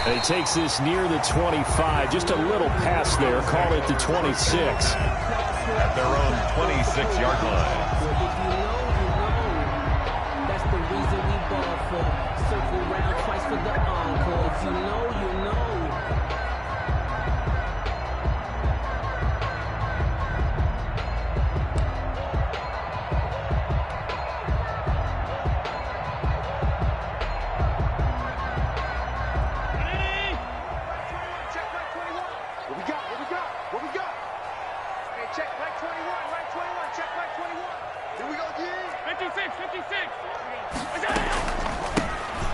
And he takes this near the 25. Just a little pass there. Call it the 26. At their own 26-yard line. That's the reason we ball for. Circle round twice for the encore. If you know, you know.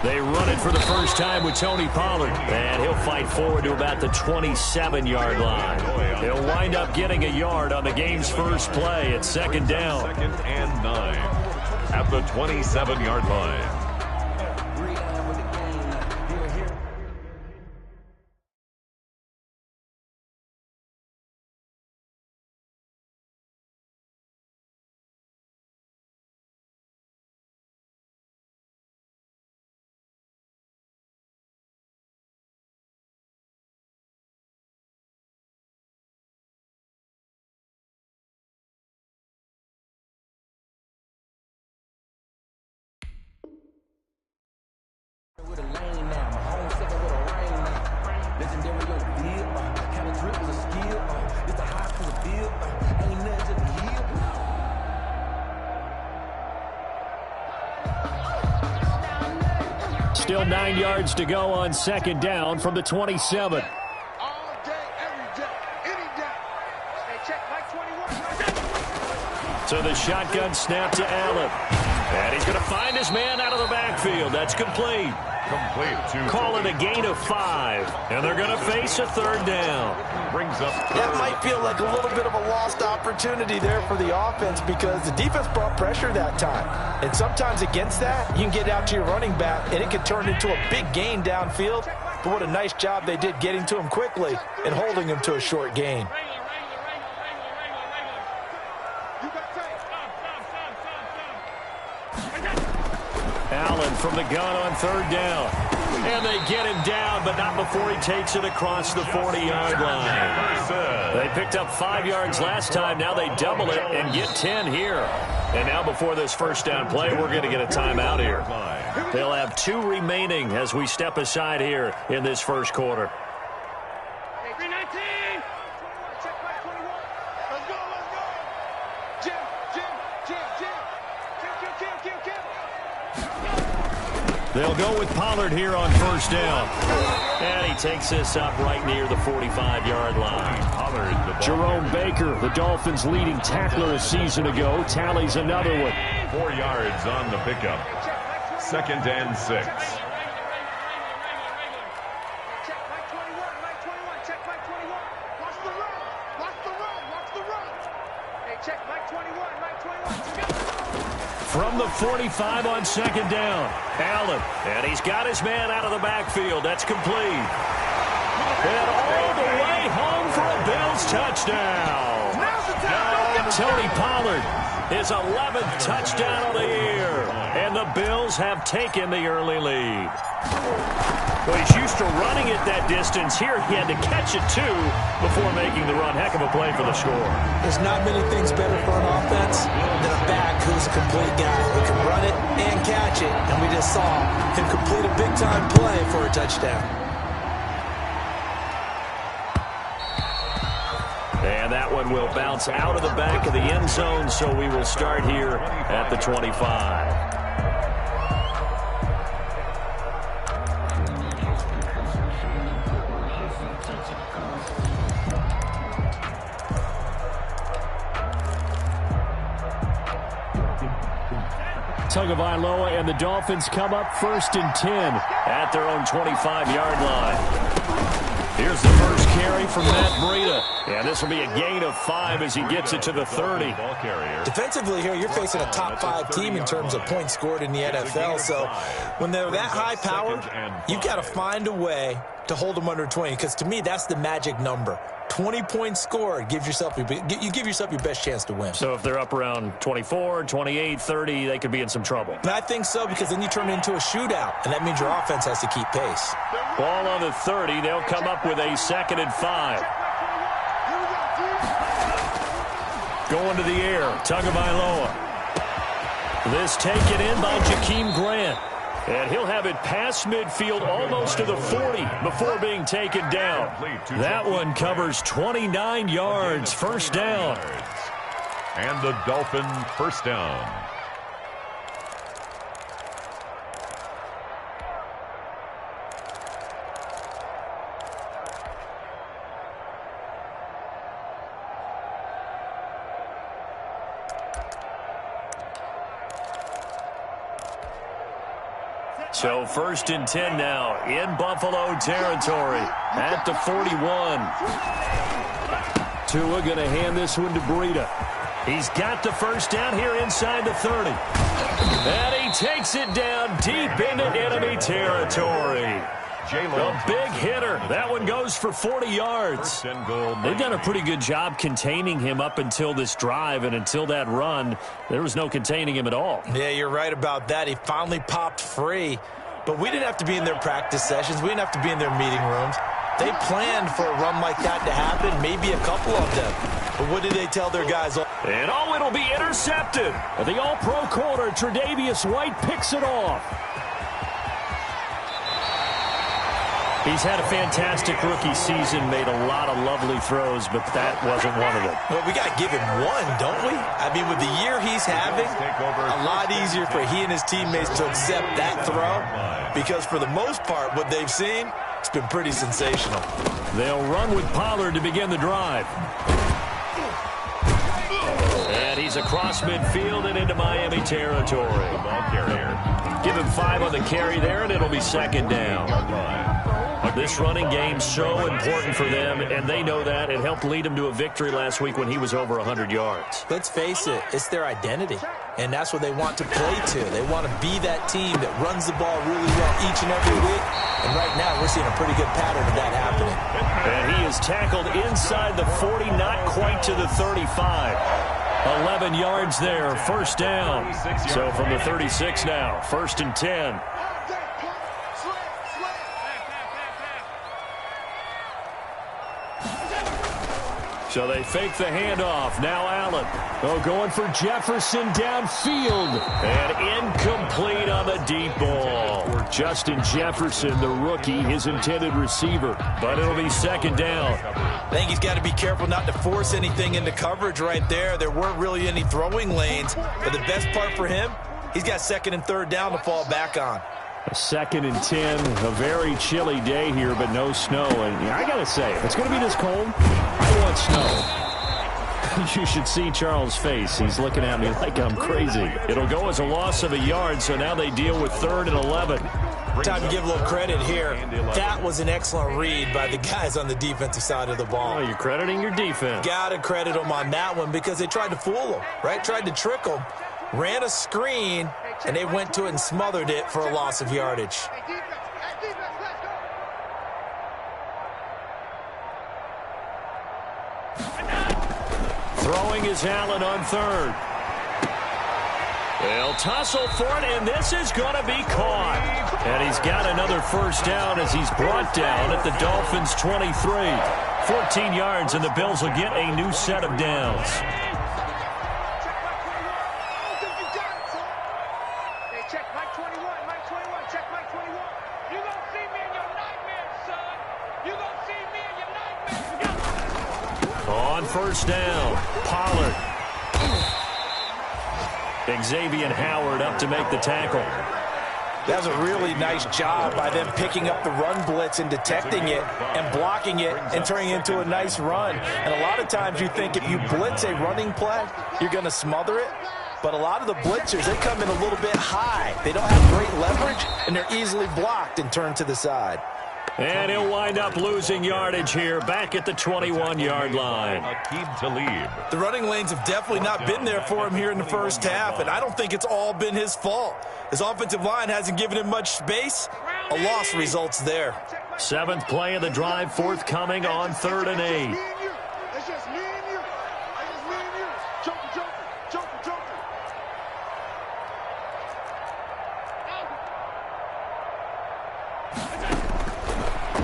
They run it for the first time with Tony Pollard. And he'll fight forward to about the 27-yard line. He'll wind up getting a yard on the game's first play at second down. 2nd and 9 at the 27-yard line. Still 9 yards to go on second down from the 27. All day, every day, any day. Hey, check Mike 21. So the shotgun snap to Allen. And he's going to find his man out of the backfield. That's complete. Call it a gain of 5. And they're going to face a third down. Brings up that might feel like a little bit of a lost opportunity there for the offense because the defense brought pressure that time. And sometimes against that, you can get out to your running back, and it can turn into a big gain downfield. But what a nice job they did getting to him quickly and holding him to a short gain. Allen from the gun on third down. And they get him down, but not before he takes it across the 40-yard line. They picked up 5 yards last time. Now they double it and get 10 here. And now before this first down play, we're going to get a timeout here. They'll have 2 remaining as we step aside here in this first quarter. They'll go with Pollard here on first down. And he takes this up right near the 45-yard line. Pollard, Jerome Baker, the Dolphins' leading tackler a season ago, tallies another one. 4 yards on the pickup. 2nd and 6. From the 45 on second down, Allen. And he's got his man out of the backfield. That's complete. And all the way home for a Bills touchdown. Tony Pollard, his 11th touchdown of the year. And the Bills have taken the early lead. Well, he's used to running it that distance. Here he had to catch it, too, before making the run. Heck of a play for the score. There's not many things better for an offense than a back who's a complete guy who can run it and catch it. And we just saw him complete a big-time play for a touchdown. And that one will bounce out of the back of the end zone, so we will start here at the 25. Tagovailoa and the Dolphins come up 1st and 10 at their own 25-yard line. Here's the first carry from Matt Breida. And this will be a gain of 5 as he gets it to the 30. Defensively here, you're facing a top 5 team in terms of points scored in the NFL. So when they're that high powered, you've got to find a way to hold them under 20. Because to me, that's the magic number. 20 points scored, you give yourself your best chance to win. So if they're up around 24, 28, 30, they could be in some trouble. And I think so, because then you turn it into a shootout, and that means your offense has to keep pace. Ball on the 30. They'll come up with a 2nd and 5. Going to the air. Tagovailoa. This taken in by Jakeem Grant. And he'll have it past midfield almost to the 40 before being taken down. That one covers 29 yards. First down. And the Dolphin first down. So 1st and 10 now in Buffalo territory at the 41. Tua going to hand this one to Breida. He's got the first down here inside the 30. And he takes it down deep into enemy territory. A big hitter. That one goes for 40 yards. They've done a pretty good job containing him up until this drive, and until that run, there was no containing him at all. Yeah, you're right about that. He finally popped free, but we didn't have to be in their practice sessions. We didn't have to be in their meeting rooms. They planned for a run like that to happen, maybe a couple of them. But what did they tell their guys? And it'll be intercepted. The all-pro corner, Tre'Davious White, picks it off. He's had a fantastic rookie season, made a lot of lovely throws, but that wasn't one of them. Well, we got to give him one, don't we? I mean, with the year he's having, a lot easier for he and his teammates to accept that throw, because for the most part, what they've seen, it's been pretty sensational. They'll run with Pollard to begin the drive. And he's across midfield and into Miami territory. Give him 5 on the carry there, and it'll be 2nd down. This running game's so important for them, and they know that. It helped lead them to a victory last week when he was over 100 yards. Let's face it, it's their identity, and that's what they want to play to. They want to be that team that runs the ball really well each and every week, and right now we're seeing a pretty good pattern of that happening. And he is tackled inside the 40, not quite to the 35. 11 yards there, first down. So from the 36 now, 1st and 10. So they fake the handoff. Now Allen. Going for Jefferson downfield. And incomplete on the deep ball. Justin Jefferson, the rookie, his intended receiver. But it'll be 2nd down. I think he's got to be careful not to force anything into coverage right there. There weren't really any throwing lanes. But the best part for him, he's got 2nd and 3rd down to fall back on. A 2nd and 10, a very chilly day here, but no snow. And I got to say, if it's going to be this cold, I want snow. You should see Charles' face. He's looking at me like I'm crazy. It'll go as a loss of a yard, so now they deal with 3rd and 11. Time to give a little credit here. That was an excellent read by the guys on the defensive side of the ball. Oh, you're crediting your defense. Got to credit them on that one because they tried to fool them, right? Tried to trick them. Ran a screen, and they went to it and smothered it for a loss of yardage. Throwing is Allen on 3rd. They'll tussle for it, and this is going to be caught. And he's got another first down as he's brought down at the Dolphins' 23. 14 yards, and the Bills will get a new set of downs. On first down, Pollard. Xavier Howard up to make the tackle. That was a really nice job by them picking up the run blitz and detecting it and blocking it and turning it into a nice run. And a lot of times you think if you blitz a running play, you're going to smother it. But a lot of the blitzers, they come in a little bit high. They don't have great leverage, and they're easily blocked and turned to the side. And he'll wind up losing yardage here back at the 21-yard line. The running lanes have definitely not been there for him here in the first half, and I don't think it's all been his fault. His offensive line hasn't given him much space. A loss results there. 7th play of the drive forthcoming on 3rd and 8.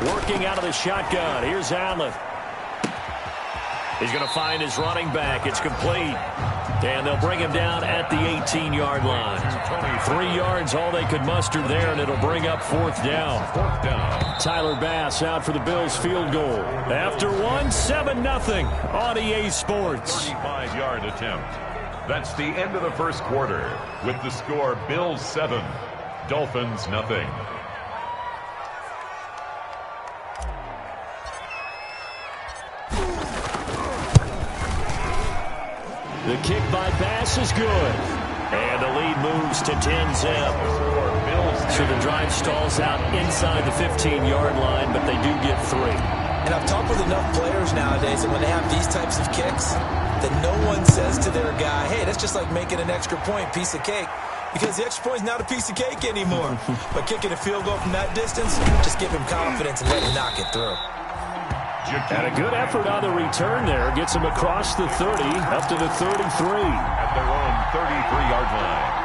Working out of the shotgun. Here's Allen. He's going to find his running back. It's complete. And they'll bring him down at the 18-yard line. 3 yards, all they could muster there, and it'll bring up fourth down. Tyler Bass out for the Bills field goal. After one, 7-0 on EA Sports. 35-yard attempt. That's the end of the first quarter with the score Bills 7, Dolphins nothing. The kick by Bass is good. And the lead moves to 10-zip. So the drive stalls out inside the 15-yard line, but they do get 3. And I've talked with enough players nowadays that when they have these types of kicks, that no one says to their guy, hey, that's just like making an extra point, piece of cake. Because the extra point is not a piece of cake anymore. But kicking a field goal from that distance, just give him confidence and let him knock it through. And a good effort on the return there. Gets him across the 30, up to the 33. At their own 33-yard line.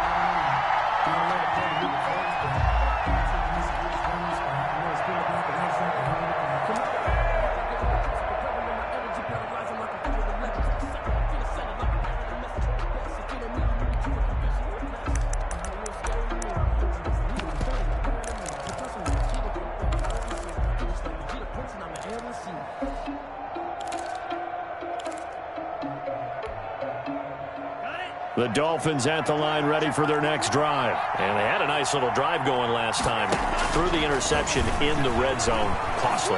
The Dolphins at the line ready for their next drive. And they had a nice little drive going last time. Threw the interception in the red zone. Costly.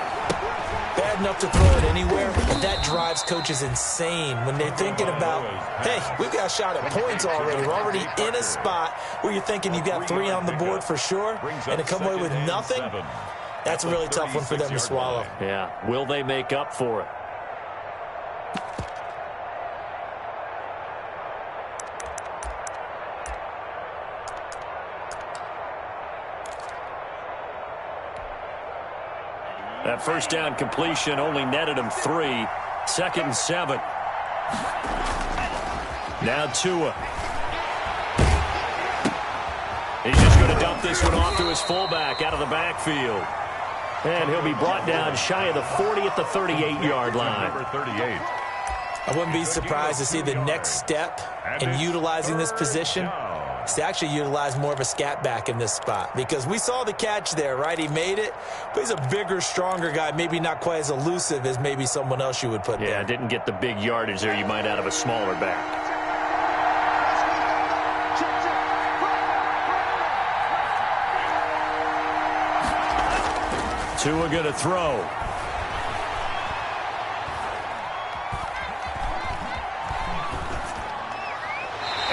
Bad enough to throw it anywhere, but that drives coaches insane when they're thinking about, hey, we've got a shot at points already. We're already in a spot where you're thinking you've got 3 on the board for sure, and to come away with nothing, that's a really tough one for them to swallow. Yeah, will they make up for it? That first down completion only netted him 3. 2nd and 7. Now Tua. He's just going to dump this one off to his fullback out of the backfield. And he'll be brought down shy of the 40 at the 38-yard line. Number 38. I wouldn't be surprised to see the next step in utilizing this position is to actually utilize more of a scat back in this spot, because we saw the catch there, right? He made it, but he's a bigger, stronger guy, maybe not quite as elusive as maybe someone else you would put there. Yeah, didn't get the big yardage there you might out of a smaller back. Tua going to throw.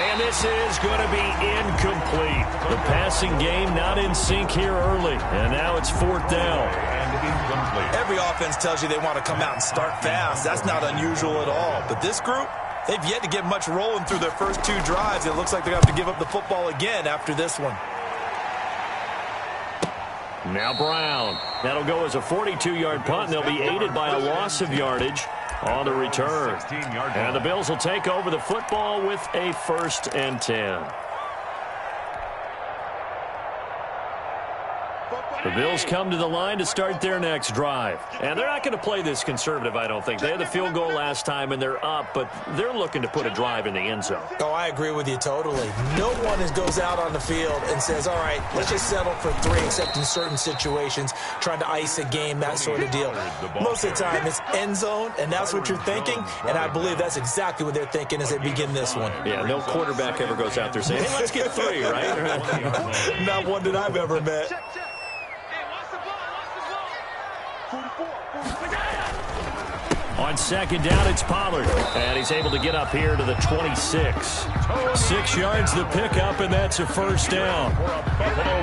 And this is going to be incomplete. The passing game not in sync here early. And now it's 4th down. And incomplete. Every offense tells you they want to come out and start fast. That's not unusual at all. But this group, they've yet to get much rolling through their first 2 drives. It looks like they're going to have to give up the football again after this one. Now Brown. That'll go as a 42-yard punt, and they'll be aided by a loss of yardage on the return. And the Bills will take over the football with a 1st and 10. The Bills come to the line to start their next drive. And they're not going to play this conservative, I don't think. They had the field goal last time, and they're up, but they're looking to put a drive in the end zone. Oh, I agree with you totally. No one goes out on the field and says, all right, let's just settle for 3, except in certain situations, trying to ice a game, that sort of deal. Most of the time, it's end zone, and that's what you're thinking, and I believe that's exactly what they're thinking as they begin this one. Yeah, no quarterback ever goes out there saying, hey, let's get 3, right? Not one that I've ever met. On 2nd down, it's Pollard. And he's able to get up here to the 26. 6 yards the pickup, and that's a 1st down.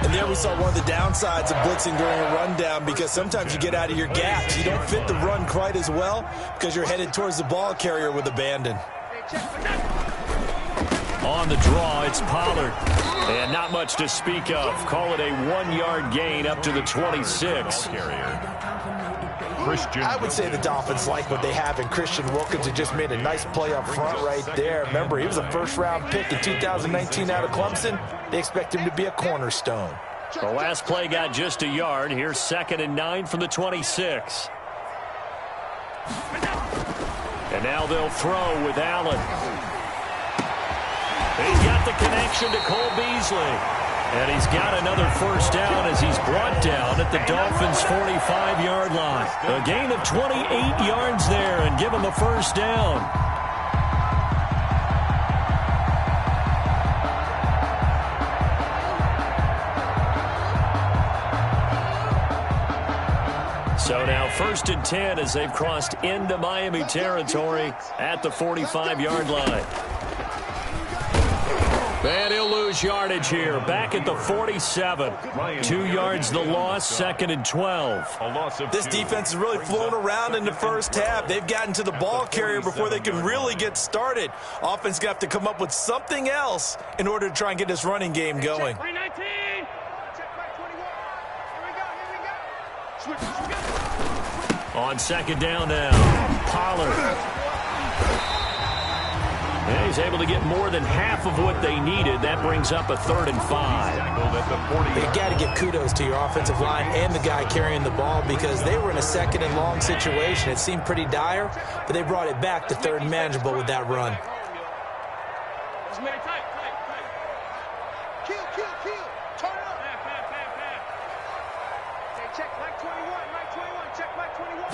And there we saw one of the downsides of blitzing during a rundown, because sometimes you get out of your gaps. You don't fit the run quite as well because you're headed towards the ball carrier with abandon. On the draw, it's Pollard. And not much to speak of. Call it a 1-yard gain up to the 26. I would say the Dolphins like what they have in Christian Wilkins, who just made a nice play up front right there. Remember, he was a 1st-round pick in 2019 out of Clemson. They expect him to be a cornerstone. The last play got just a yard. Here's 2nd and 9 from the 26. And now they'll throw with Allen. He's got the connection to Cole Beasley. And he's got another first down as he's brought down at the Dolphins' 45-yard line. A gain of 28 yards there and give him a first down. So now 1st and 10 as they've crossed into Miami territory at the 45-yard line. And he'll lose yardage here. Back at the 47. 2 yards the loss, 2nd and 12. This defense has really flown around in the first half. They've gotten to the ball carrier before they can really get started. Offense got to come up with something else in order to try and get this running game going. Check back 21. Here we go. On 2nd down now, Pollard. And he's able to get more than half of what they needed. That brings up a 3rd and 5. You got to give kudos to your offensive line and the guy carrying the ball because they were in a 2nd and long situation. It seemed pretty dire, but they brought it back to 3rd and manageable with that run. Kill. Turn it up. Okay, check back 21. Check back 21.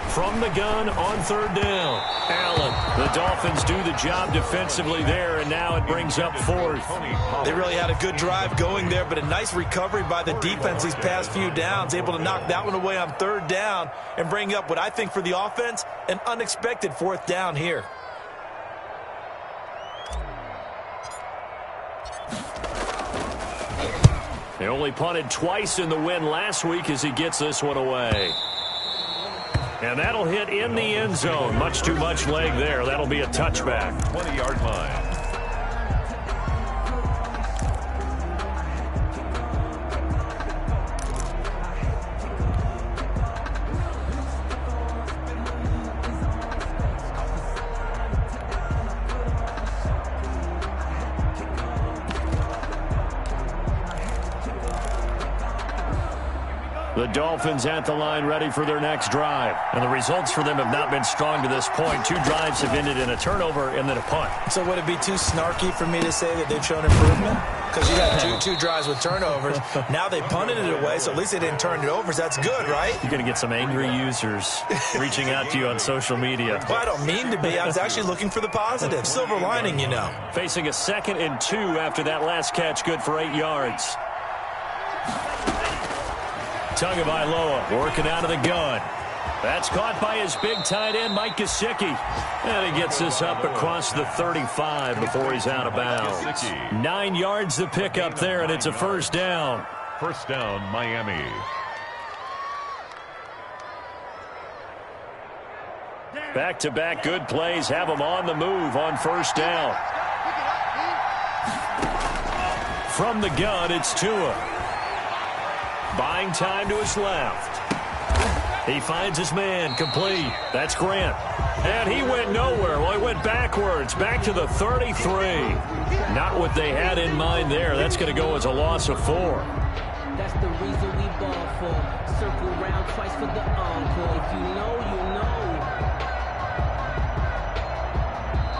From the gun on 3rd down. Allen. The Dolphins do the job defensively there, and now it brings up 4th. They really had a good drive going there, but a nice recovery by the defense these past few downs, able to knock that one away on 3rd down and bring up what I think for the offense, an unexpected 4th down here. They only punted twice in the win last week as he gets this one away. And that'll hit in the end zone. Much too much leg there. That'll be a touchback. 20-yard line. The Dolphins at the line ready for their next drive. And the results for them have not been strong to this point. 2 drives have ended in a turnover and then a punt. So would it be too snarky for me to say that they've shown improvement? Because you had two drives with turnovers. Now they punted it away, so at least they didn't turn it over. So that's good, right? You're going to get some angry users reaching out to you on social media. Well, I don't mean to be. I was actually looking for the positive. Silver lining, you know. Facing a 2nd and 2 after that last catch, good for 8 yards. Tagovailoa working out of the gun. That's caught by his big tight end, Mike Gesicki. And he gets this up across the 35 before he's out of bounds. 9 yards to pick up there, and it's a first down. First down, Miami. Back-to-back good plays have him on the move on first down. From the gun, it's Tua. Buying time to his left. He finds his man, complete. That's Grant. And he went nowhere. Well, he went backwards, back to the 33. Not what they had in mind there. That's going to go as a loss of 4. That's the reason we ball for. Circle around twice for the encore. If you know,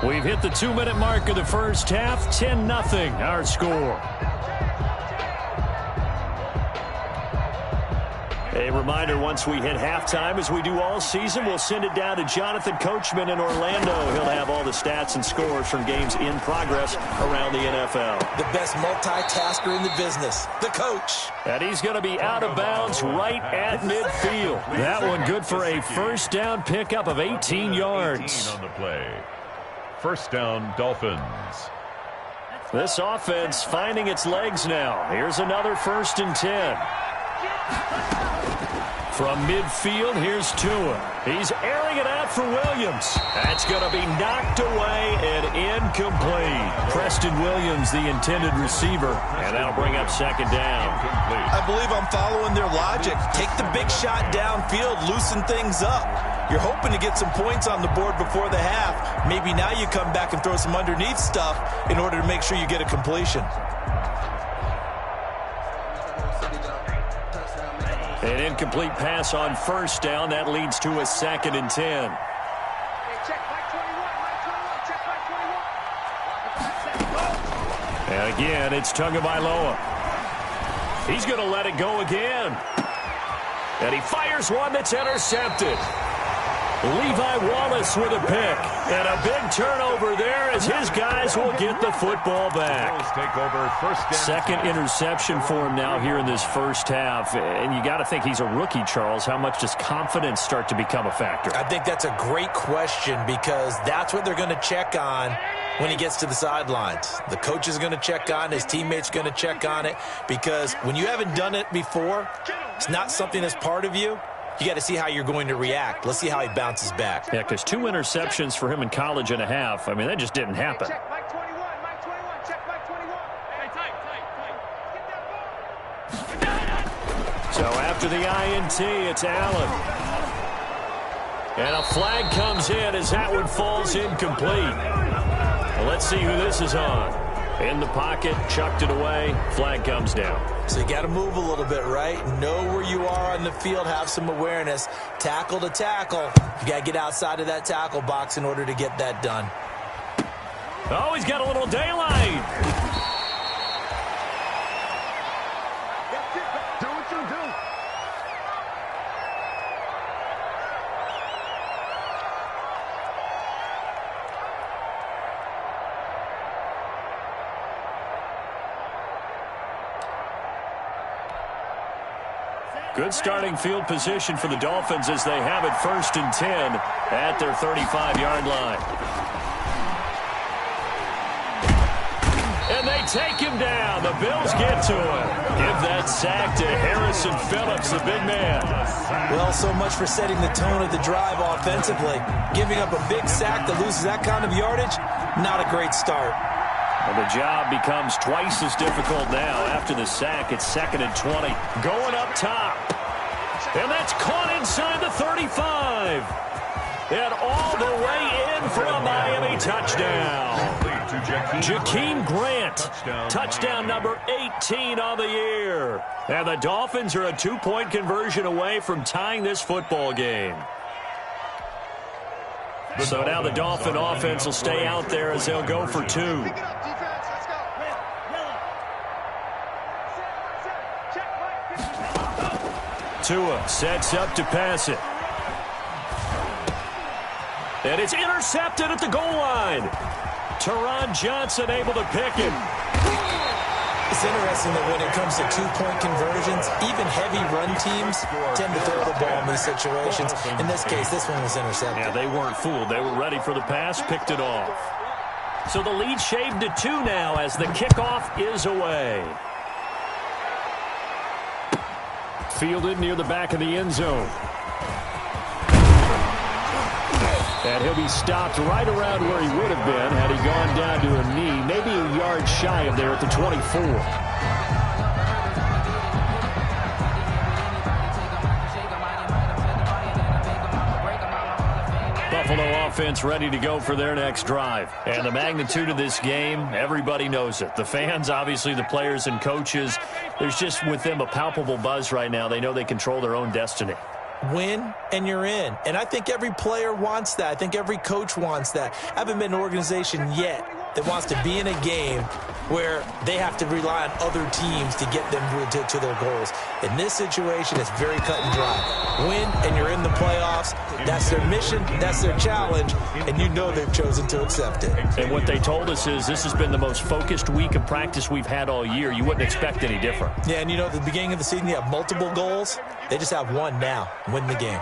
you know. We've hit the 2-minute mark of the first half. 10-0 our score. A reminder, once we hit halftime, as we do all season, we'll send it down to Jonathan Coachman in Orlando. He'll have all the stats and scores from games in progress around the NFL. The best multitasker in the business, the coach. And he's going to be out of bounds right at midfield. That one good for a first down pickup of 18 yards. On the play. First down, Dolphins. This offense finding its legs now. Here's another 1st and 10. From midfield, here's Tua. He's airing it out for Williams. That's going to be knocked away and incomplete. Preston Williams, the intended receiver, and that'll bring up 2nd down. I believe I'm following their logic. Take the big shot downfield, loosen things up. You're hoping to get some points on the board before the half. Maybe now you come back and throw some underneath stuff in order to make sure you get a completion. An incomplete pass on first down. That leads to a 2nd and 10. And again, it's Tagovailoa. He's going to let it go again. And he fires one that's intercepted. Levi Wallace with a pick. And a big turnover there as his guys will get the football back. Take over first down. Second interception for him now here in this first half. And you got to think he's a rookie, Charles. How much does confidence start to become a factor? I think that's a great question because that's what they're going to check on when he gets to the sidelines. The coach is going to check on, his teammates going to check on it, because when you haven't done it before, it's not something that's part of you. You got to see how you're going to react. Let's see how he bounces back. Yeah, because 2 interceptions for him in college and a half. I mean, that just didn't happen. Check Mike 21, Mike 21, check Mike 21. Hey, tight. Get that ball. So after the INT, it's Allen. And a flag comes in as that one falls incomplete. Well, let's see who this is on. In the pocket, chucked it away, flag comes down. So you got to move a little bit, right? Know where you are on the field, have some awareness. Tackle to tackle. You got to get outside of that tackle box in order to get that done. Oh, he's got a little daylight. Do what you do. Good starting field position for the Dolphins as they have it 1st and 10 at their 35-yard line. And they take him down. The Bills get to him. Give that sack to Harrison Phillips, the big man. Well, so much for setting the tone of the drive offensively. Giving up a big sack that loses that kind of yardage, not a great start. And the job becomes twice as difficult now. After the sack, it's 2nd and 20. Going up top. And that's caught inside the 35. And all the way in for a Miami touchdown. Jakeem Grant, touchdown number 18 on the year. And the Dolphins are a 2-point conversion away from tying this football game. So now the Dolphin offense will stay out there as they'll go for 2. Tua sets up to pass it. And it's intercepted at the goal line. Teron Johnson able to pick it. It's interesting that when it comes to 2-point conversions, even heavy run teams tend to throw the ball in these situations. In this case, this one was intercepted. Yeah, they weren't fooled. They were ready for the pass, picked it off. So the lead shaved to 2 now as the kickoff is away. Fielded near the back of the end zone. And he'll be stopped right around where he would have been had he gone down to a knee, maybe a yard shy of there at the 24. Buffalo offense ready to go for their next drive. And the magnitude of this game, everybody knows it. The fans, obviously the players and coaches, there's just with them a palpable buzz right now. They know they control their own destiny. Win, and you're in. And I think every player wants that. I think every coach wants that. I haven't been an organization yet that wants to be in a game where they have to rely on other teams to get them to their goals. In this situation, it's very cut and dry. Win, and you're in the playoffs. That's their mission. That's their challenge. And you know they've chosen to accept it. And what they told us is this has been the most focused week of practice we've had all year. You wouldn't expect any different. Yeah, and you know, at the beginning of the season, you have multiple goals. They just have one now. Win the game.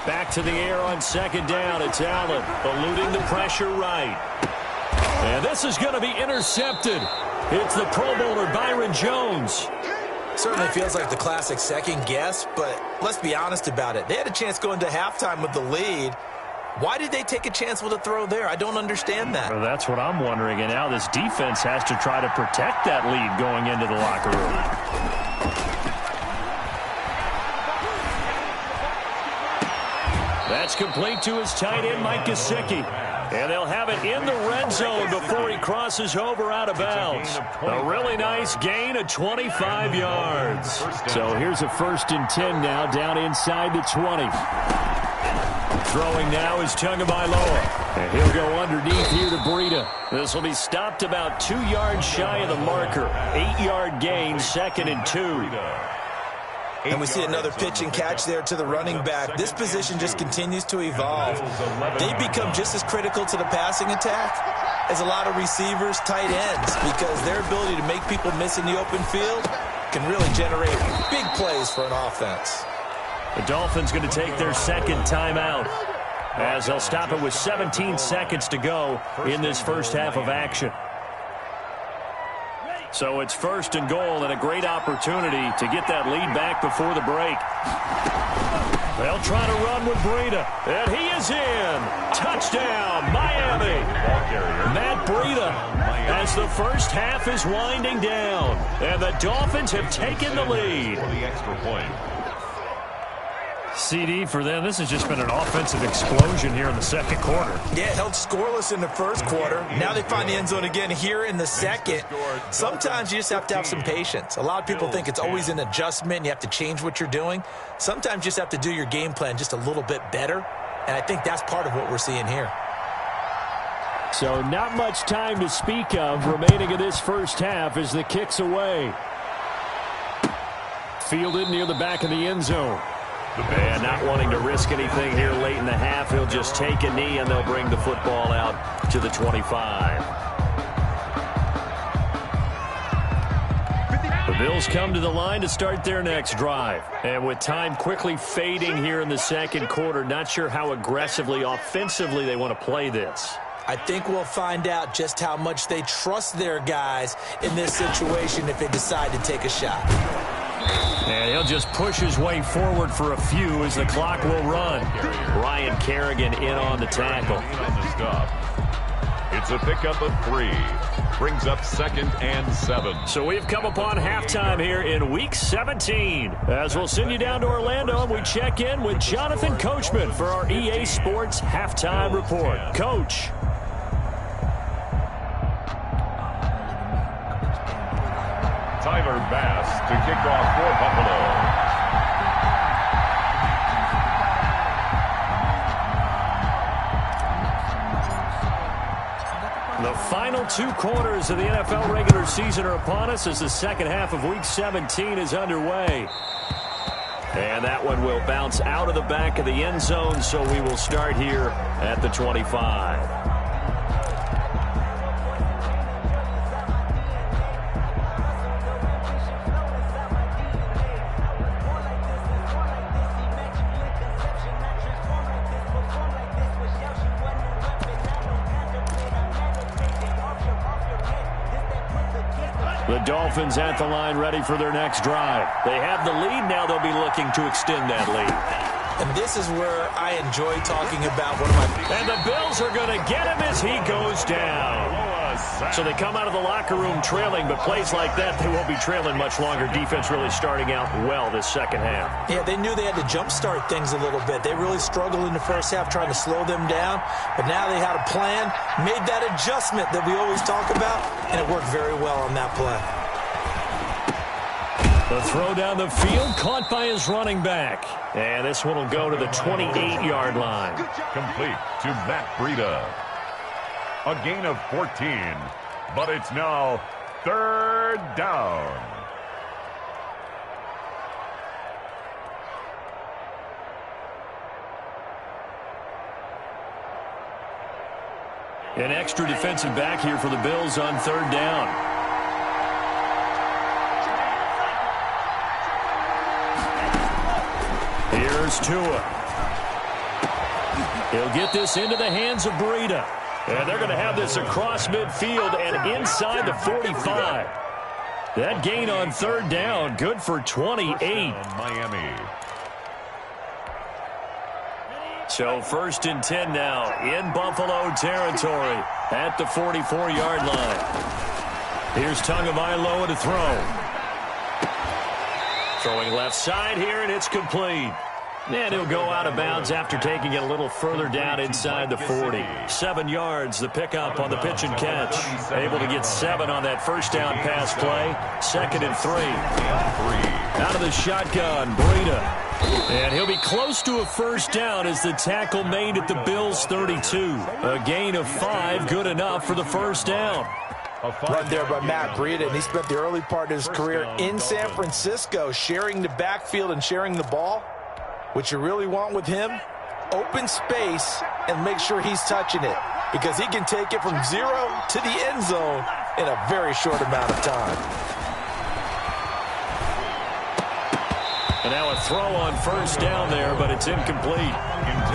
Back to the air on 2nd down. It's Allen eluding the pressure right. And this is going to be intercepted. It's the Pro Bowler Byron Jones. Certainly feels like the classic second guess, but let's be honest about it. They had a chance going to halftime with the lead. Why did they take a chance with a throw there? I don't understand that. Well, that's what I'm wondering. And now this defense has to try to protect that lead going into the locker room. That's complete to his tight end, Mike Gesicki. And they'll have it in the red zone before he crosses over out of bounds. A really nice gain of 25 yards. So here's a 1st and 10 now, down inside the 20. Throwing now is Tagovailoa. And he'll go underneath here to Breida. This will be stopped about 2 yards shy of the marker. 8-yard gain, 2nd and 2. And we see another pitch and catch there to the running back. This position just continues to evolve. They become just as critical to the passing attack as a lot of receivers, tight ends, because their ability to make people miss in the open field can really generate big plays for an offense. The Dolphins going to take their 2nd timeout as they'll stop it with 17 seconds to go in this first half of action. So it's 1st and goal and a great opportunity to get that lead back before the break. They'll try to run with Breida, and he is in. Touchdown, Miami. Matt Breida as the first half is winding down, and the Dolphins have taken the lead. For the extra point. CD for them. This has just been an offensive explosion here in the 2nd quarter. Yeah, held scoreless in the 1st quarter. Now they find the end zone again here in the 2nd. Sometimes you just have to have some patience. A lot of people think it's always an adjustment. You have to change what you're doing. Sometimes you just have to do your game plan just a little bit better. And I think that's part of what we're seeing here. So not much time to speak of remaining in this first half as the kick's away. Fielded near the back of the end zone. And not wanting to risk anything here late in the half, he'll just take a knee and they'll bring the football out to the 25. The Bills come to the line to start their next drive. And with time quickly fading here in the 2nd quarter, not sure how aggressively, offensively they want to play this. I think we'll find out just how much they trust their guys in this situation if they decide to take a shot. And he'll just push his way forward for a few as the clock will run. Ryan Kerrigan in on the tackle. It's a pickup of 3. Brings up 2nd and 7. So we've come upon halftime here in Week 17. As we'll send you down to Orlando and we check in with Jonathan Coachman for our EA Sports Halftime Report. Coach. Tyler Bass to kick off for Buffalo. The final 2 quarters of the NFL regular season are upon us as the 2nd half of Week 17 is underway. And that one will bounce out of the back of the end zone, so we will start here at the 25. The Dolphins at the line ready for their next drive. They have the lead. Now they'll be looking to extend that lead. And this is where I enjoy talking about one of my... And the Bills are going to get him as he goes down. So they come out of the locker room trailing, but plays like that, they won't be trailing much longer. Defense really starting out well this 2nd half. Yeah, they knew they had to jumpstart things a little bit. They really struggled in the first half trying to slow them down, but now they had a plan, made that adjustment that we always talk about, and it worked very well on that play. The throw down the field, caught by his running back. And this one will go to the 28-yard line. Complete to Matt Breida. A gain of 14, but it's now 3rd down. An extra defensive back here for the Bills on 3rd down. Here's Tua. He'll get this into the hands of Breida. And they're going to have this across midfield and inside the 45. That gain on 3rd down, good for 28. Miami. So 1st and 10 now in Buffalo territory at the 44-yard line. Here's Tagovailoa to throw. Throwing left side here, and it's complete. And he'll go out of bounds after taking it a little further down inside the 40. 7 yards, the pickup on the pitch and catch. Able to get 7 on that first down pass play. 2nd and 3. Out of the shotgun, Breida. And he'll be close to a first down as the tackle made at the Bills' 32. A gain of 5, good enough for the first down. Run there by Matt Breida, and he spent the early part of his career in San Francisco sharing the backfield and sharing the ball. What you really want with him, open space and make sure he's touching it, because he can take it from 0 to the end zone in a very short amount of time. And now a throw on first down there, but it's incomplete.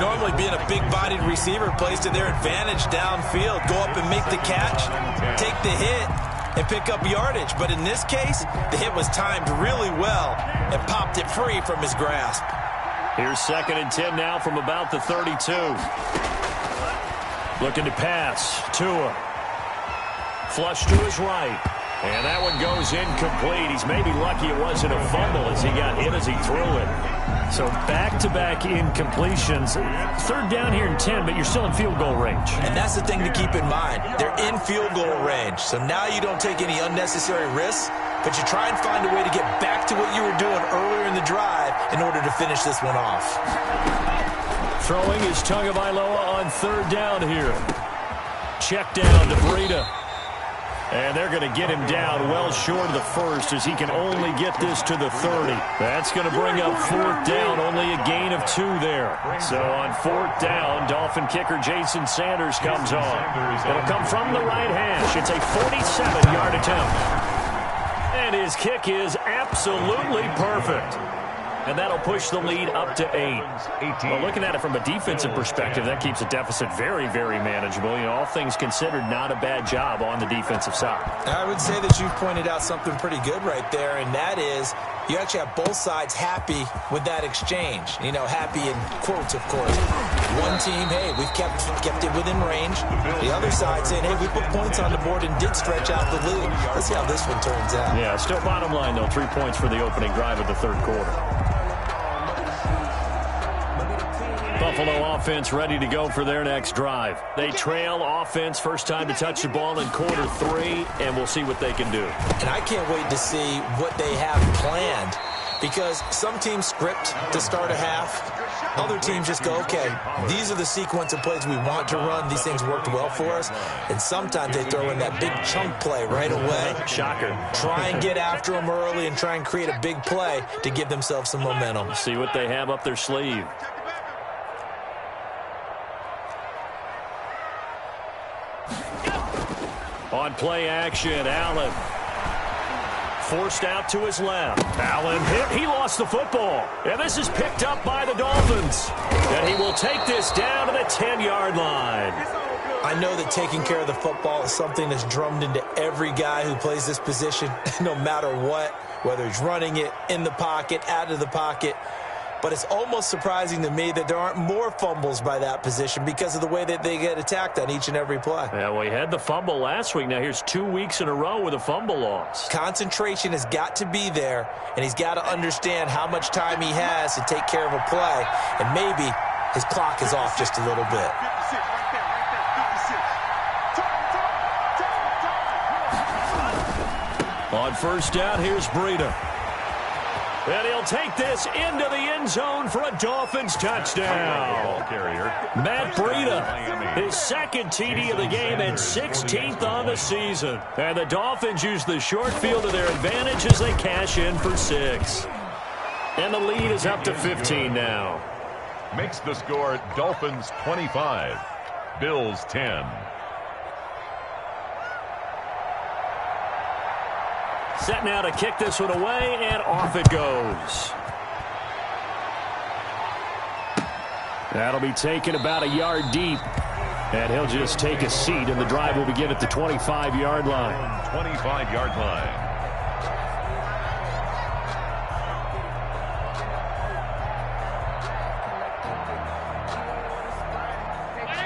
Normally being a big-bodied receiver plays to their advantage downfield. Go up and make the catch, take the hit, and pick up yardage. But in this case, the hit was timed really well and popped it free from his grasp. Here's 2nd and 10 now from about the 32. Looking to pass. Tua. Flush to his right. And that one goes incomplete. He's maybe lucky it wasn't a fumble as he got hit as he threw it. So back-to-back incompletions. 3rd down here and 10, but you're still in field goal range. And that's the thing to keep in mind. They're in field goal range. So now you don't take any unnecessary risks, but you try and find a way to get back to what you were doing earlier in the drive in order to finish this one off. Throwing is Tagovailoa on 3rd down here. Check down to Breida. And they're going to get him down well short of the first as he can only get this to the 30. That's going to bring up 4th down, only a gain of 2 there. So on 4th down, Dolphin kicker Jason Sanders comes on. It'll come from the right hash. It's a 47-yard attempt. And his kick is absolutely perfect. And that'll push the lead up to 8. Well, looking at it from a defensive perspective, that keeps the deficit very, very manageable. You know, all things considered, not a bad job on the defensive side. I would say that you've pointed out something pretty good right there, and that is you actually have both sides happy with that exchange. You know, happy in quotes, of course. One team, hey, we've kept it within range. The other side saying, hey, we put points on the board and did stretch out the lead. Let's see how this one turns out. Yeah, still bottom line, though, 3 points for the opening drive of the 3rd quarter. Buffalo offense ready to go for their next drive. They trail offense, first time to touch the ball in quarter 3, and we'll see what they can do. And I can't wait to see what they have planned, because some teams script to start a half. Other teams just go, okay, these are the sequence of plays we want to run. These things worked well for us. And sometimes they throw in that big chunk play right away. Shocker. Try and get after them early and try and create a big play to give themselves some momentum. See what they have up their sleeve. On play action, Allen. Forced out to his left. Allen hit. He lost the football. And this is picked up by the Dolphins. And he will take this down to the 10-yard line. I know that taking care of the football is something that's drummed into every guy who plays this position, no matter what, whether he's running it, in the pocket, out of the pocket. But it's almost surprising to me that there aren't more fumbles by that position because of the way that they get attacked on each and every play. Yeah, well, he had the fumble last week. Now here's 2 weeks in a row with a fumble loss. Concentration has got to be there, and he's got to understand how much time he has to take care of a play, and maybe his clock is off just a little bit. On first down, here's Breida. And he'll take this into the end zone for a Dolphins touchdown. Matt Breida, his 2nd TD of the game and 16th on the season. And the Dolphins use the short field to their advantage as they cash in for 6. And the lead is up to 15 now. Makes the score Dolphins 25, Bills 10. Set now to kick this one away, and off it goes. That'll be taken about a yard deep. And he'll just take a seat, and the drive will begin at the 25-yard line. 25-yard line.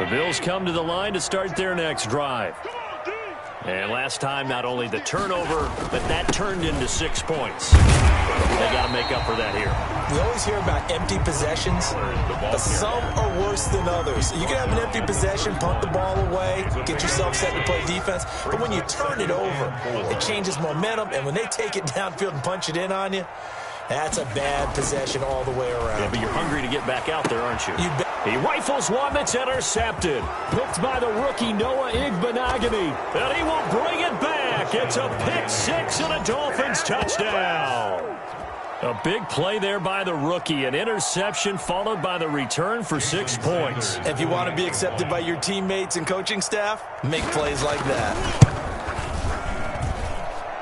The Bills come to the line to start their next drive. And last time, not only the turnover, but that turned into 6 points. They got to make up for that here. We always hear about empty possessions, but some are worse than others. You can have an empty possession, punt the ball away, get yourself set to play defense, but when you turn it over, it changes momentum, and when they take it downfield and punch it in on you, that's a bad possession all the way around. Yeah, but you're hungry to get back out there, aren't you? You bet. He rifles one that's intercepted. Picked by the rookie Noah Igbenogany. And he will bring it back. It's a pick six and a Dolphins touchdown. A big play there by the rookie. An interception followed by the return for 6 points. If you want to be accepted by your teammates and coaching staff, make plays like that.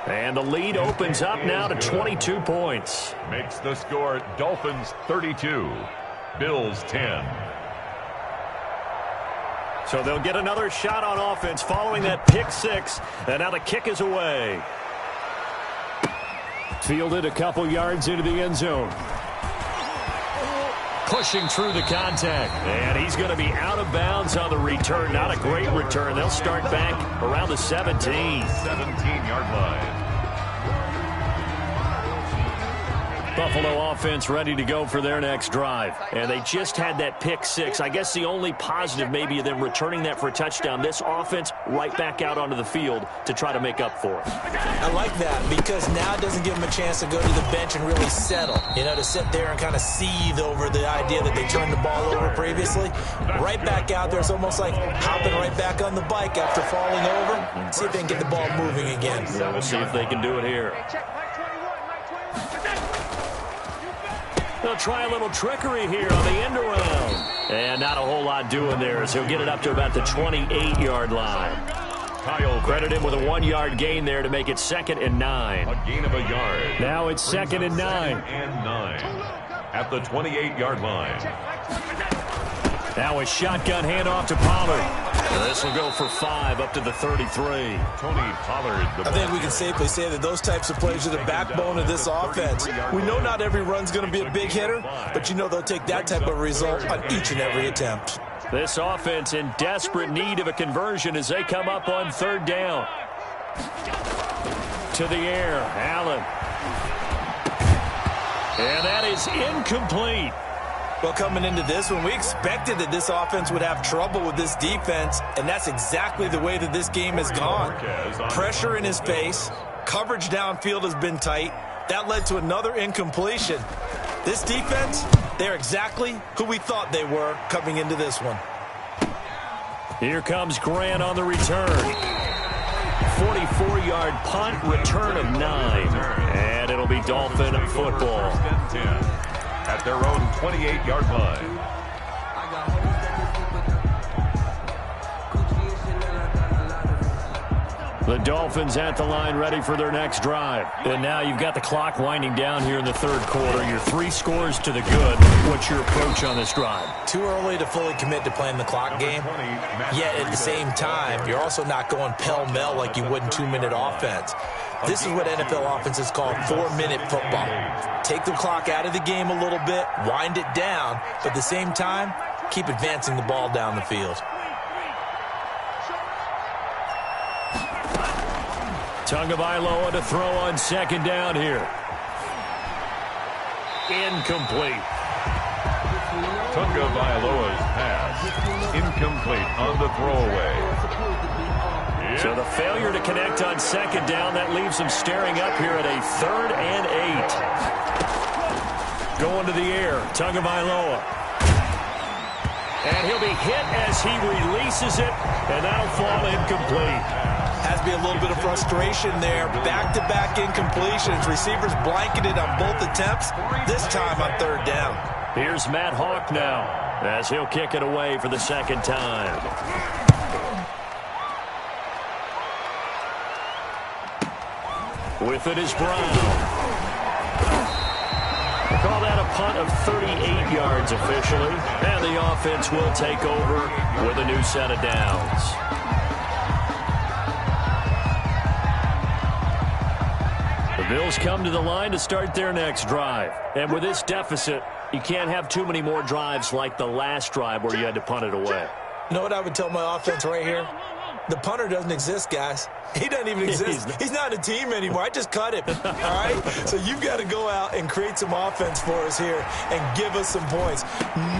And the lead opens up now to 22 points. Makes the score Dolphins 32, Bills 10. So they'll get another shot on offense following that pick six. And now the kick is away. Fielded a couple yards into the end zone. Pushing through the contact. And he's going to be out of bounds on the return. Not a great return. They'll start back around the 17. 17-yard line. Buffalo offense ready to go for their next drive. And they just had that pick six. I guess the only positive maybe of them returning that for a touchdown. This offense right back out onto the field to try to make up for it. I like that because now it doesn't give them a chance to go to the bench and really settle. You know, to sit there and kind of seethe over the idea that they turned the ball over previously. Right back out there. It's almost like hopping right back on the bike after falling over. See if they can get the ball moving again. Yeah, we'll see if they can do it here. They'll try a little trickery here on the end around. And not a whole lot doing there as he'll get it up to about the 28-yard line. Credit him with a 1-yard gain there to make it 2nd and 9. A gain of a yard. Now it's 2nd and 9. And 9 at the 28-yard line. Now a shotgun handoff to Pollard. This will go for 5 up to the 33. Tony Pollard. I think we can safely say that those types of plays are the backbone of this offense. We know not every run's going to be a big hitter, but you know they'll take that type of result on each and every attempt. This offense in desperate need of a conversion as they come up on 3rd down. To the air, Allen. And that is incomplete. Well, coming into this one, we expected that this offense would have trouble with this defense, and that's exactly the way that this game has gone. Pressure in his face, coverage downfield has been tight. That led to another incompletion. This defense, they're exactly who we thought they were coming into this one. Here comes Grant on the return. 44-yard punt, return of 9. And it'll be Dolphin football. At their own 28-yard line. The Dolphins at the line ready for their next drive. And now you've got the clock winding down here in the 3rd quarter. You're 3 scores to the good. What's your approach on this drive? Too early to fully commit to playing the clock game. Yet at the same time, you're also not going pell-mell like you would in 2-minute offense. This is what NFL offenses call 4-minute football. Take the clock out of the game a little bit, wind it down, but at the same time, keep advancing the ball down the field. Tagovailoa to throw on 2nd down here. Incomplete. Tagovailoa's pass incomplete on the throwaway. So the failure to connect on 2nd down, that leaves him staring up here at a 3rd and 8. Going to the air, Tagovailoa. And he'll be hit as he releases it, and that'll fall incomplete. Has to be a little bit of frustration there. Back-to-back incompletions. Receivers blanketed on both attempts, this time on 3rd down. Here's Matt Hawk now as he'll kick it away for the 2nd time. With it is Brown. Call that a punt of 38 yards officially. And the offense will take over with a new set of downs. The Bills come to the line to start their next drive. And with this deficit, you can't have too many more drives like the last drive where you had to punt it away. You know what I would tell my offense right here? The punter doesn't exist, guys. He doesn't even exist. He's not a team anymore. I just cut him, all right? So you've got to go out and create some offense for us here and give us some points.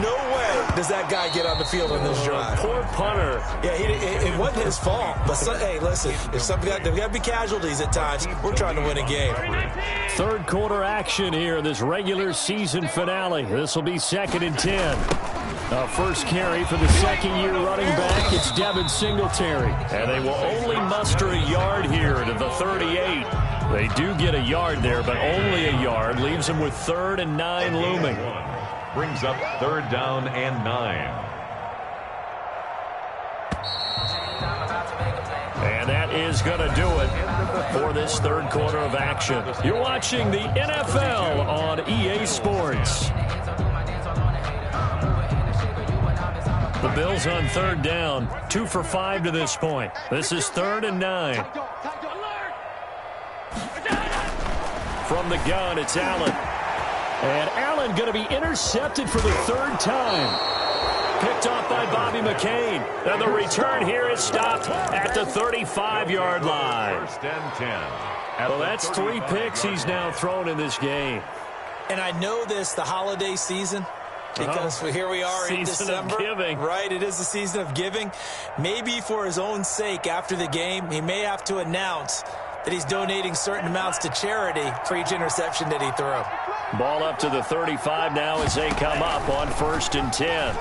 No way does that guy get on the field on this drive. Poor punter. Yeah, it wasn't his fault. But, hey, listen, there's got to be casualties at times. We're trying to win a game. Third quarter action here, this regular season finale. This will be 2nd and 10. First carry for the second-year running back. It's Devin Singletary. And they will only muster a yard here to the 38. They do get a yard there, but only a yard. Leaves them with 3rd and 9 looming. Brings up 3rd down and 9. And that is going to do it for this third quarter of action. You're watching the NFL on EA Sports. The Bills on 3rd down, 2 for 5 to this point. This is 3rd and 9. From the gun, it's Allen. And Allen going to be intercepted for the 3rd time. Picked off by Bobby McCain. And the return here is stopped at the 35-yard line. 1st and 10. Well, that's 3 picks he's now thrown in this game. And I know this, the holiday season, because here we are in December. Season of giving. Right, it is the season of giving. Maybe for his own sake after the game, he may have to announce that he's donating certain amounts to charity for each interception that he threw. Ball up to the 35 now as they come up on 1st and 10.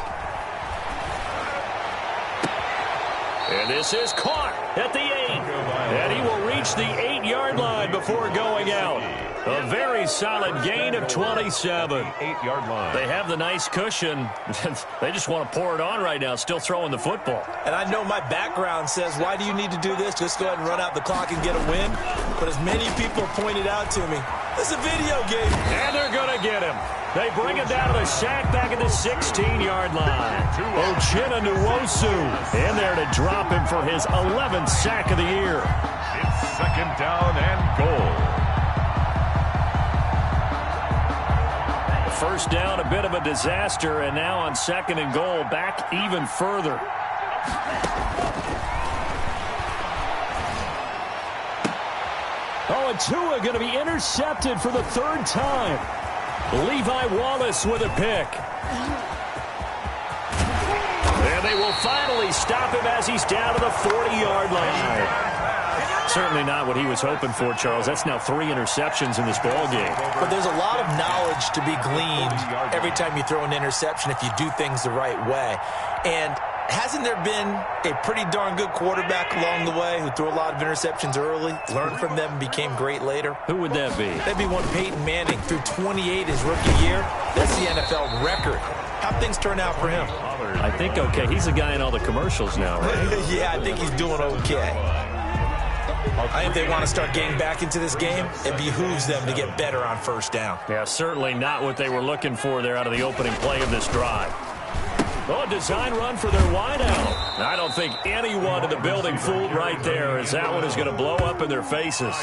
And this is caught at the 8. And he will reach the 8-yard line before going out. A very solid gain of 27. 8-yard line. They have the nice cushion. They just want to pour it on right now, still throwing the football. And I know my background says, why do you need to do this? Just go ahead and run out the clock and get a win. But as many people pointed out to me, it's a video game. And they're going to get him. They bring him down to the sack back at the 16-yard line. Uchenna Nwosu in there to drop him for his 11th sack of the year. It's 2nd down and goal. First down, a bit of a disaster, and now on 2nd and goal, back even further. Oh, and Tua going to be intercepted for the 3rd time. Levi Wallace with a pick. And they will finally stop him as he's down to the 40-yard line. Certainly not what he was hoping for, Charles. That's now 3 interceptions in this ball game. But there's a lot of knowledge to be gleaned every time you throw an interception if you do things the right way. And hasn't there been a pretty darn good quarterback along the way who threw a lot of interceptions early, learned from them, became great later? Who would that be? That'd be one Peyton Manning. Threw 28 his rookie year. That's the NFL record. How'd things turn out for him? I think okay. He's the guy in all the commercials now, right? Yeah, I think he's doing okay. I think they want to start getting back into this game. It behooves them to get better on 1st down. Yeah, certainly not what they were looking for there out of the opening play of this drive. Oh, a design run for their wideout. I don't think anyone in the building fooled right there, as that one is going to blow up in their faces.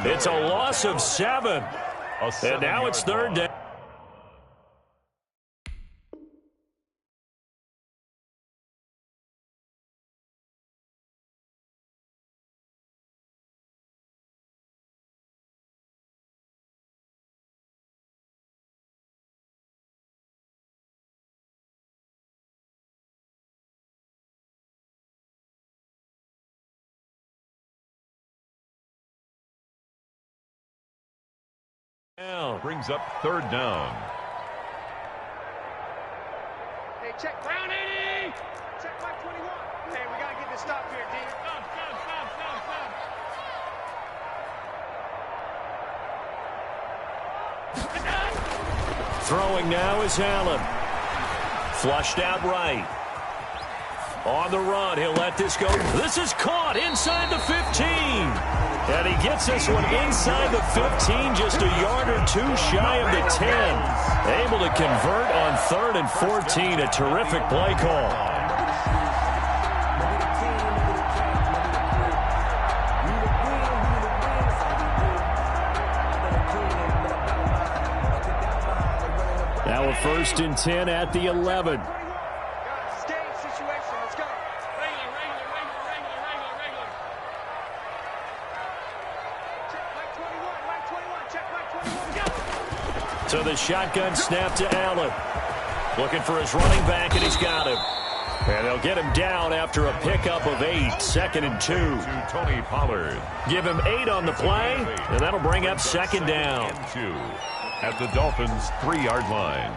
It's a loss of 7. And now it's 3rd down. Brings up 3rd down. Hey, check Brown 80. Check Mike 21. Hey, we got to get this stop here, D. Stop. Throwing now is Allen. Flushed out right. On the run, he'll let this go. This is caught inside the 15. And he gets this one inside the 15, just a yard or 2 shy of the 10. Able to convert on 3rd and 14, a terrific play call. Now a 1st and 10 at the 11. Stage situation. Let's go. Regular. So the shotgun snap to Allen. Looking for his running back, and he's got him. And they'll get him down after a pickup of 8, 2nd and 2. To Tony Pollard. Give him 8 on the play, and that'll bring up 2nd down. 2 at the Dolphins' 3-yard line.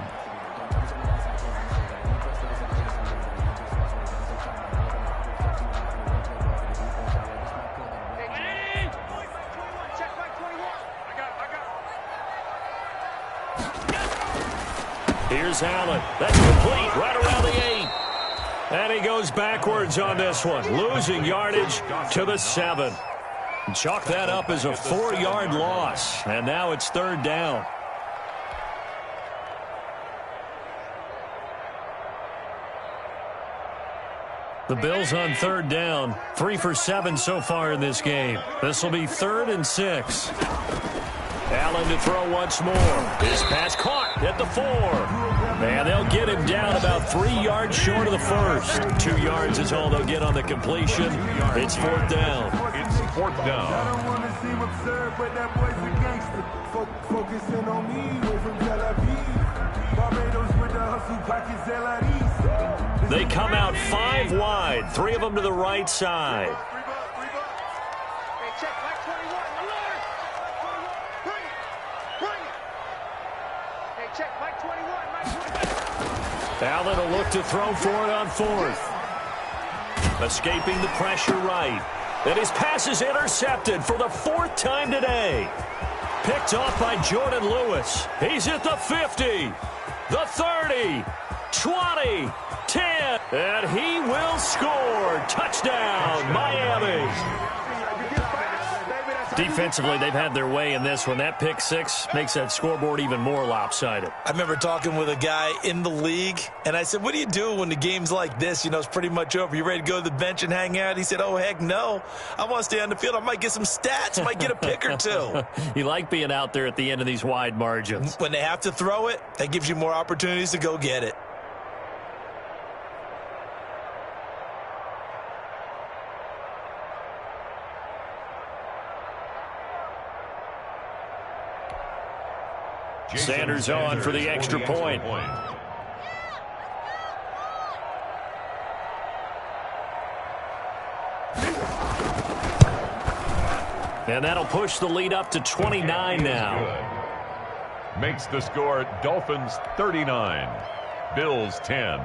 Here's Allen. That's complete right around the 8. And he goes backwards on this one, losing yardage to the 7. Chalk that up as a 4-yard loss, and now it's 3rd down. The Bills on 3rd down, 3 for 7 so far in this game. This will be 3rd and 6. Allen to throw once more. His pass caught at the 4. And they'll get him down about 3 yards short of the first. 2 yards is all they'll get on the completion. It's 4th down. It's 4th down. I don't want to seem absurd, but that boy's a gangster. Focusing on me, way from Tel Aviv. Barbados with the hustle pockets, LREs. They come out 5 wide, 3 of them to the right side. Hey, check, Mike 21, alert! Bring it! Hey, check, Mike 21, Mike 21. Allen will look to throw for it on 4th. Escaping the pressure right. And his pass is intercepted for the 4th time today. Picked off by Jordan Lewis. He's at the 50, the 30, 20, 10, and he will score. Touchdown, Miami. Defensively, they've had their way in this one. That pick 6 makes that scoreboard even more lopsided. I remember talking with a guy in the league, and I said, what do you do when the game's like this? You know, it's pretty much over. You ready to go to the bench and hang out? He said, oh, heck no. I want to stay on the field. I might get some stats. I might get a pick or 2. You like being out there at the end of these wide margins. When they have to throw it, that gives you more opportunities to go get it. Sanders on for the extra point. And that'll push the lead up to 29 now. Makes the score Dolphins 39, Bills 10.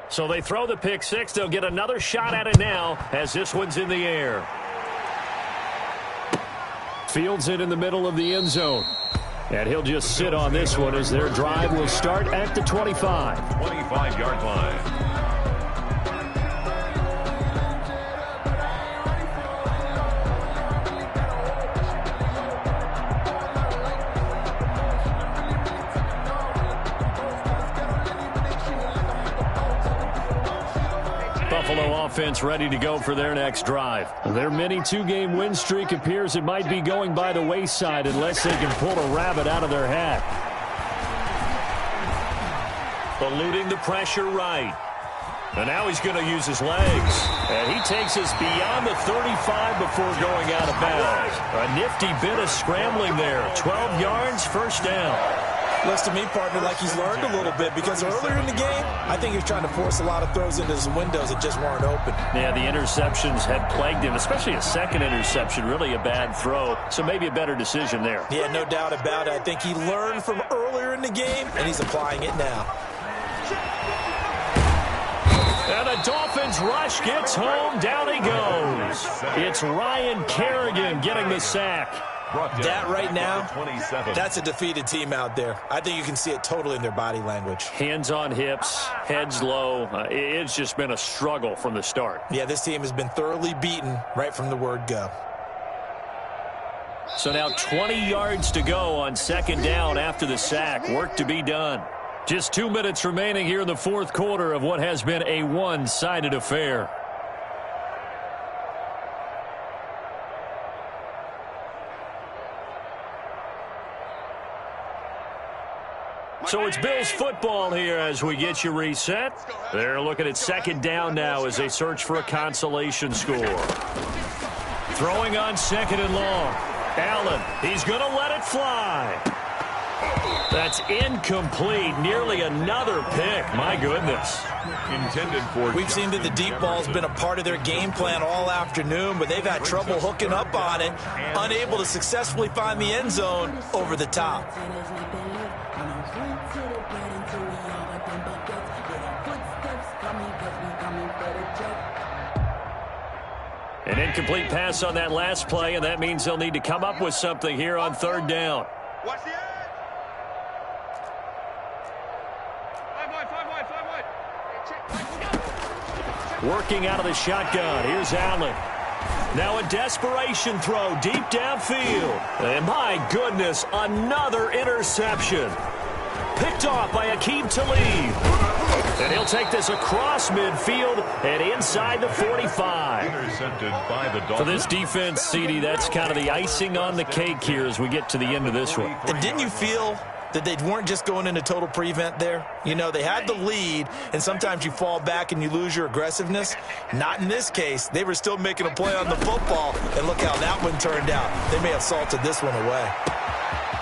So they throw the pick 6. They'll get another shot at it now as this one's in the air. Fields it in the middle of the end zone. And he'll just sit on this one as their drive will start at the 25. 25-yard line. Buffalo offense ready to go for their next drive. Their mini 2-game win streak appears it might be going by the wayside unless they can pull a rabbit out of their hat. Eluding the pressure right. And now he's going to use his legs. And he takes us beyond the 35 before going out of bounds. A nifty bit of scrambling there. 12 yards, 1st down. Looks to me, partner, like he's learned a little bit because earlier in the game, I think he was trying to force a lot of throws into his windows that just weren't open. Yeah, the interceptions had plagued him, especially a second interception, really a bad throw. So maybe a better decision there. Yeah, no doubt about it. I think he learned from earlier in the game, and he's applying it now. And the Dolphins rush gets home. Down he goes. It's Ryan Kerrigan getting the sack. That right now, that's a defeated team out there. I think you can see it totally in their body language. Hands on hips, heads low. It's just been a struggle from the start. Yeah, this team has been thoroughly beaten right from the word go. So now 20 yards to go on 2nd down after the sack. Work to be done. Just 2 minutes remaining here in the 4th quarter of what has been a one-sided affair. So it's Bills football here as we get you reset. They're looking at second down now as they search for a consolation score. Throwing on second and long. Allen, he's going to let it fly. That's incomplete. Nearly another pick. My goodness. Intended for. We've seen that the deep ball's been a part of their game plan all afternoon, but they've had trouble hooking up on it, unable to successfully find the end zone over the top. An incomplete pass on that last play, and that means they'll need to come up with something here on third down. Watch the edge. 5 wide. Working out of the shotgun. Here's Allen. Now a desperation throw deep downfield. And my goodness, another interception. Picked off by Aqib Talib. And he'll take this across midfield and inside the 45. Intercepted by the Dolphins. For this defense, CD, that's kind of the icing on the cake here as we get to the end of this one. And didn't you feel that they weren't just going into total prevent there? You know, they had the lead, and sometimes you fall back and you lose your aggressiveness. Not in this case. They were still making a play on the football, and look how that one turned out. They may have salted this one away.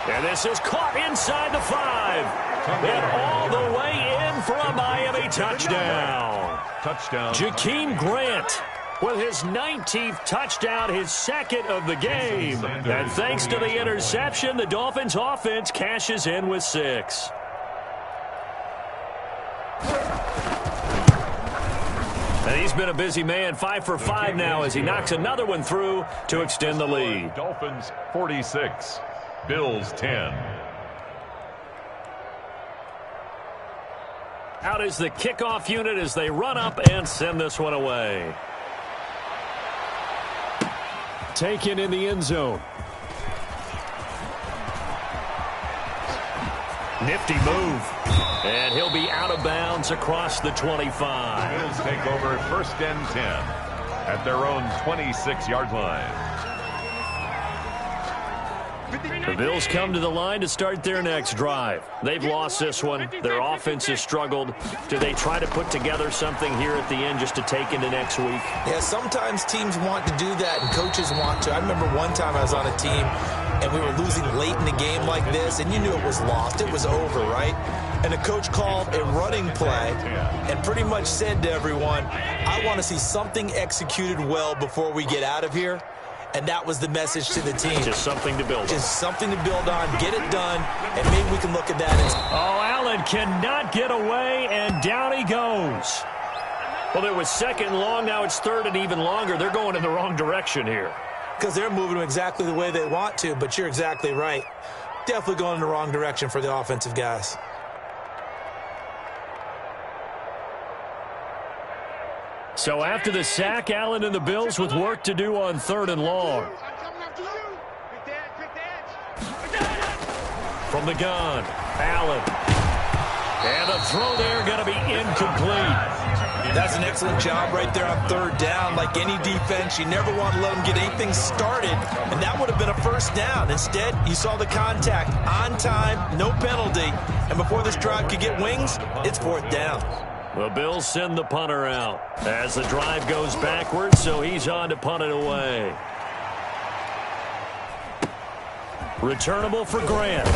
And this is caught inside the 5. And all the way in for a Miami touchdown. Touchdown. Jakeem Grant with his 19th touchdown, his second of the game. And thanks to the interception, the Dolphins offense cashes in with 6. And he's been a busy man, 5 for 5 now as he knocks another one through to extend the lead. Dolphins 46, Bills 10. Out is the kickoff unit as they run up and send this one away. Taken in the end zone. Nifty move. And he'll be out of bounds across the 25. Bills take over first and 10 at their own 26-yard line. The Bills come to the line to start their next drive. They've lost this one. Their offense has struggled. Do they try to put together something here at the end just to take into next week? Yeah, sometimes teams want to do that and coaches want to. I remember one time I was on a team and we were losing late in the game like this, and you knew it was lost. It was over, right? And the coach called a running play and pretty much said to everyone, I want to see something executed well before we get out of here. And that was the message to the team. Just something to build on. Just something to build on, get it done, and maybe we can look at that. Oh, Allen cannot get away, and down he goes. Well, it was second and long. Now it's third and even longer. They're going in the wrong direction here. Because they're moving them exactly the way they want to, but you're exactly right. Definitely going in the wrong direction for the offensive guys. So after the sack, Allen and the Bills with work to do on third and long. From the gun, Allen. And the throw there going to be incomplete. That's an excellent job right there on third down. Like any defense, you never want to let them get anything started, and that would have been a first down. Instead, you saw the contact on time, no penalty, and before this drive could get wings, it's fourth down. The Bills send the punter out as the drive goes backwards, so he's on to punt it away. Returnable for Grant.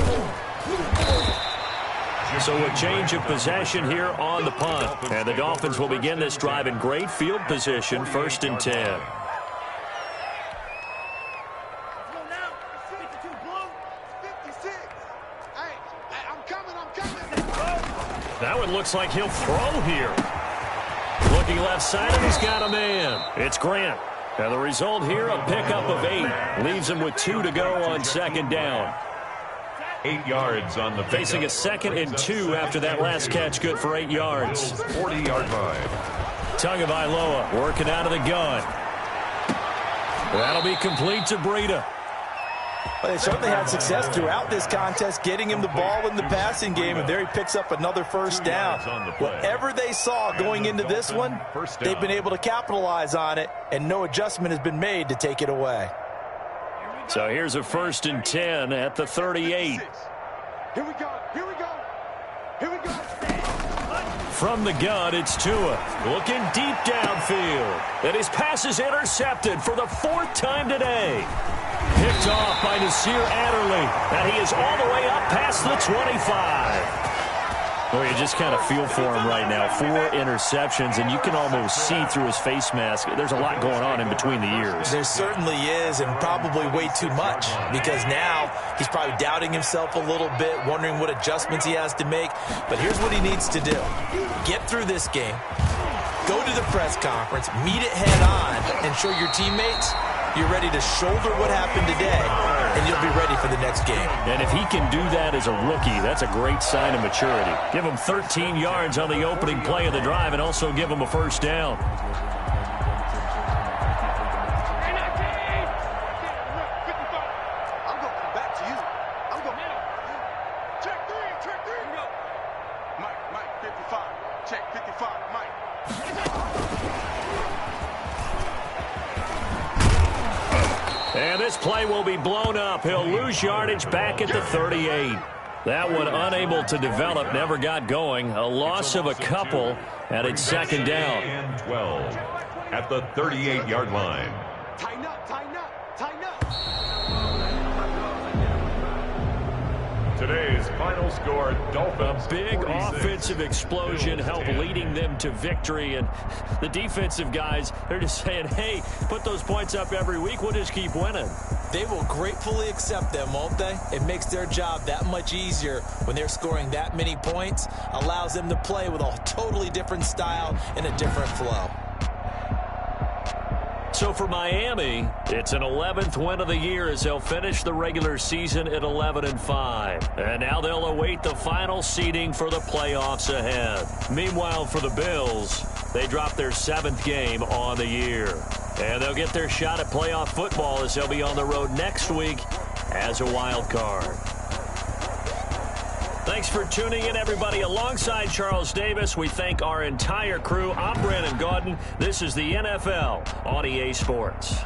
So a change of possession here on the punt. And the Dolphins will begin this drive in great field position, first and 10. That one looks like he'll throw here. Looking left side, and he's got a man. It's Grant. And the result here, a pickup of 8. Leaves him with 2 to go on second down. 8 yards on the pickup. Facing a second and 2 after that last catch, good for 8 yards. 40-yard line. Tagovailoa working out of the gun. That'll be complete to Breida. Well, they certainly had success throughout this contest, getting him the ball in the passing game, and there he picks up another first down. Whatever they saw going into this one, they've been able to capitalize on it, and no adjustment has been made to take it away. So here's a first and 10 at the 38. Here we go. Here we go. Here we go. From the gun, it's Tua, looking deep downfield. And his pass is intercepted for the 4th time today. Picked off by Nasir Adderley, and he is all the way up past the 25. Well, you just kind of feel for him right now. 4 interceptions, and you can almost see through his face mask. There's a lot going on in between the ears. There certainly is, and probably way too much, because now he's probably doubting himself a little bit, wondering what adjustments he has to make. But here's what he needs to do. Get through this game, go to the press conference, meet it head on, and show your teammates you're ready to shoulder what happened today, and you'll be ready for the next game. And if he can do that as a rookie, that's a great sign of maturity. Give him 13 yards on the opening play of the drive and also give him a first down. I'm going to come back to you. I'm going to... Check 3. Mike, 55. Check 55, Mike. And this play will be blown up. He'll lose yardage back at the 38. That one unable to develop, never got going. A loss of a couple, and it's 2nd down. And 12 at the 38-yard line. Tighten up. Today's final score, Dolphins. A big 46, offensive explosion helped leading them to victory. And the defensive guys, they're just saying, hey, put those points up every week. We'll just keep winning. They will gratefully accept them, won't they? It makes their job that much easier when they're scoring that many points. Allows them to play with a totally different style and a different flow. So for Miami, it's an 11th win of the year as they'll finish the regular season at 11-5. And now they'll await the final seeding for the playoffs ahead. Meanwhile, for the Bills, they drop their 7th game on the year. And they'll get their shot at playoff football as they'll be on the road next week as a wild card. Thanks for tuning in, everybody. Alongside Charles Davis, we thank our entire crew. I'm Brandon Gaudin. This is the NFL on EA Sports.